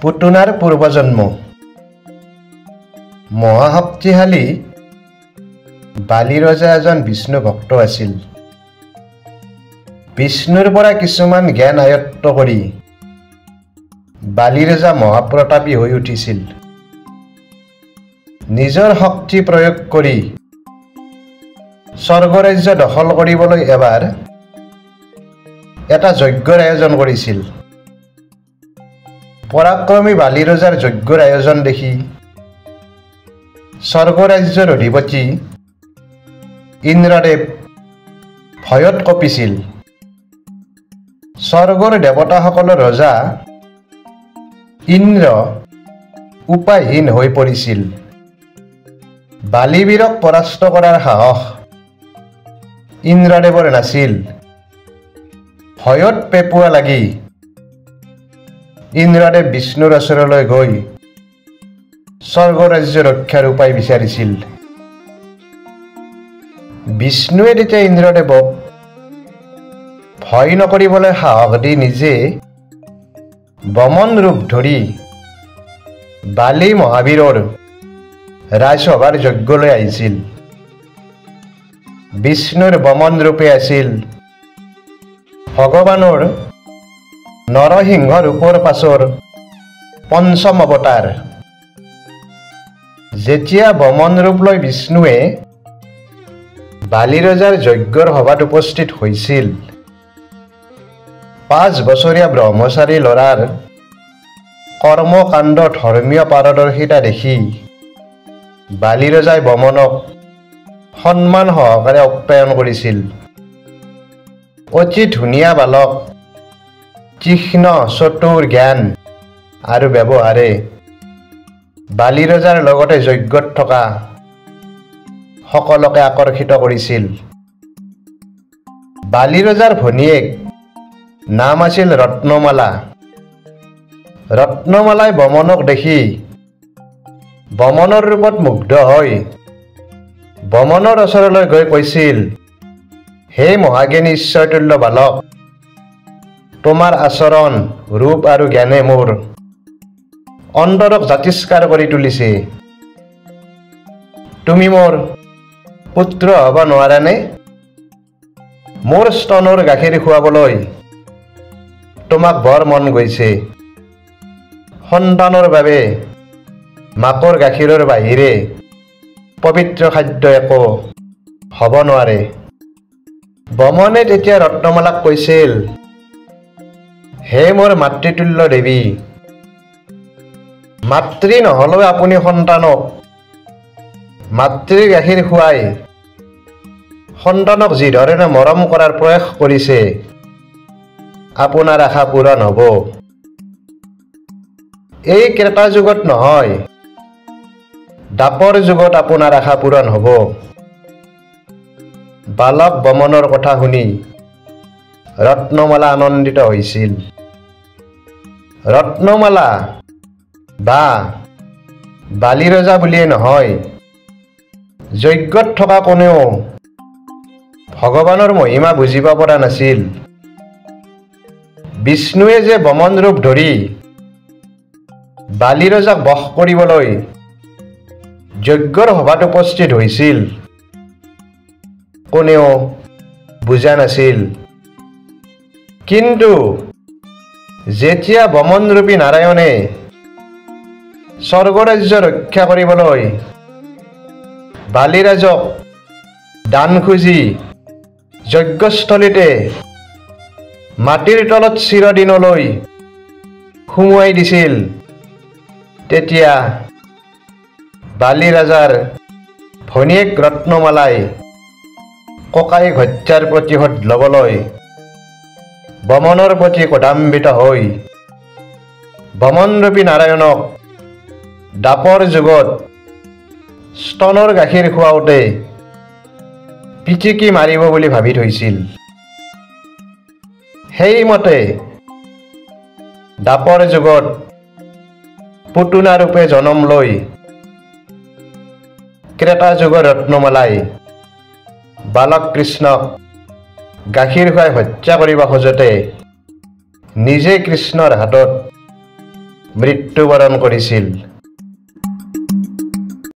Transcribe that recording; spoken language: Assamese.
পুতুনাৰ পূৰ্বজন্ম মহাশক্তিশালী বালি ৰজা এজন বিষ্ণু ভক্ত আছিল। বিষ্ণুৰ পৰা কিছুমান জ্ঞান আয়ত্ত কৰি বালি ৰজা মহাপ্ৰতাপী হৈ উঠিছিল। নিজৰ শক্তি প্ৰয়োগ কৰি স্বৰ্গৰাজ্য দখল কৰিবলৈ এবাৰ এটা যজ্ঞৰ আয়োজন কৰিছিল। পৰাক্ৰমী বালি ৰজাৰ যজ্ঞৰ আয়োজন দেখি স্বৰ্গৰাজ্যৰ অধিপতি ইন্দ্ৰদেৱ ভয়ত কঁপিছিল। স্বৰ্গৰ দেৱতাসকলৰ ৰজা ইন্দ্ৰ উপায়হীন হৈ পৰিছিল। বালিবীৰক পৰাস্ত কৰাৰ সাহস ইন্দ্ৰদেৱৰ নাছিল। ভয়ত পেপুৱা লাগি ইন্দ্ৰদেৱ বিষ্ণুৰ ওচৰলৈ গৈ স্বৰ্গৰাজ্য ৰক্ষাৰ উপায় বিচাৰিছিল। বিষ্ণুৱে তেতিয়া ইন্দ্ৰদেৱক ভয় নকৰিবলৈ সাহস দি নিজে বমন ৰূপ ধৰি বালি মহাবীৰৰ ৰাজসভাৰ যজ্ঞলৈ আহিছিল। বিষ্ণুৰ বমন ৰূপে আছিল ভগৱানৰ নৰসিংহ ৰূপৰ পাছৰ পঞ্চম অৱতাৰ। যেতিয়া বমন ৰূপ লৈ বিষ্ণুৱে বালি ৰজাৰ যজ্ঞৰ সভাত উপস্থিত হৈছিল, 5 বছৰীয়া ব্ৰহ্মচাৰী ল'ৰাৰ কৰ্মকাণ্ড ধৰ্মীয় পাৰদৰ্শিতা দেখি বালি ৰজাই বমনক সন্মান সহকাৰে আপ্যায়ন কৰিছিল। অতি ধুনীয়া বালক, তীক্ষ্ণ চতুৰ জ্ঞান আৰু ব্যৱহাৰে বালি ৰজাৰ লগতে যজ্ঞত থকা সকলোকে আকৰ্ষিত কৰিছিল। বালি ৰজাৰ ভনীয়েক নাম আছিল ৰত্নমালা। ৰত্নমালাই বমনক দেখি বমনৰ ৰূপত মুগ্ধ হৈ বমনৰ ওচৰলৈ গৈ কৈছিল, হে মহাজ্ঞানী ঈশ্বৰতুল্য বালক, তোমাৰ আচৰণ, ৰূপ আৰু জ্ঞানে মোৰ অন্তৰক জাতিষ্কাৰ কৰি তুলিছে। তুমি মোৰ পুত্ৰ হ'ব নোৱাৰানে? মোৰ স্তনৰ গাখীৰ খুৱাবলৈ তোমাক বৰ মন গৈছে। সন্তানৰ বাবে মাকৰ গাখীৰৰ বাহিৰে পবিত্ৰ খাদ্য একো হ'ব নোৱাৰে। বমনে তেতিয়া ৰত্নমালাক কৈছিল, হে মোৰ মাতৃতুল্য দেৱী, মাতৃ নহ'লেও আপুনি সন্তানক মাতৃৰ গাখীৰ খুৱাই সন্তানক যিধৰণে মৰম কৰাৰ প্ৰয়াস কৰিছে, আপোনাৰ আশা পূৰণ হ'ব। এই ক্ৰেতা যুগত নহয়, দ্বাপৰ যুগত আপোনাৰ আশা পূৰণ হ'ব। বালক বমনৰ কথা শুনি ৰত্নমালা আনন্দিত হৈছিল। ৰত্নমালা বা বালি ৰজা বুলিয়ে নহয়, যজ্ঞত থকা কোনেও ভগৱানৰ মহিমা বুজিব পৰা নাছিল। বিষ্ণুৱে যে বমন ৰূপ ধৰি বালি ৰজাক বশ কৰিবলৈ যজ্ঞৰ সভাত উপস্থিত হৈছিল, কোনেও বুজা নাছিল। কিন্তু যেতিয়া বমনৰূপী নাৰায়ণে স্বৰ্গৰাজ্য ৰক্ষা কৰিবলৈ বালিৰাজক দান খুজি যজ্ঞস্থলীতে মাটিৰ তলত চিৰদিনলৈ সুমুৱাই দিছিল, তেতিয়া বালি ৰজাৰ ভনীয়েক ৰত্নমালাই ককায়েক হত্যাৰ প্ৰতিশোধ ল'বলৈ বমনৰ প্ৰতি ক্ৰোধান্বিত হৈ বমনৰূপী নাৰায়ণক দ্বাপৰ যুগত স্তনৰ গাখীৰ খুৱাওঁতে পিটিকি মাৰিব বুলি ভাবি থৈছিল। সেইমতে দ্বাপৰ যুগত পুতুনা ৰূপে জন্ম লৈ ক্ৰেতা যুগৰ ৰত্নমালাই বালক কৃষ্ণক গাখীৰ খুৱাই হত্যা কৰিব খোজোতে নিজে কৃষ্ণৰ হাতত মৃত্যুবৰণ কৰিছিল।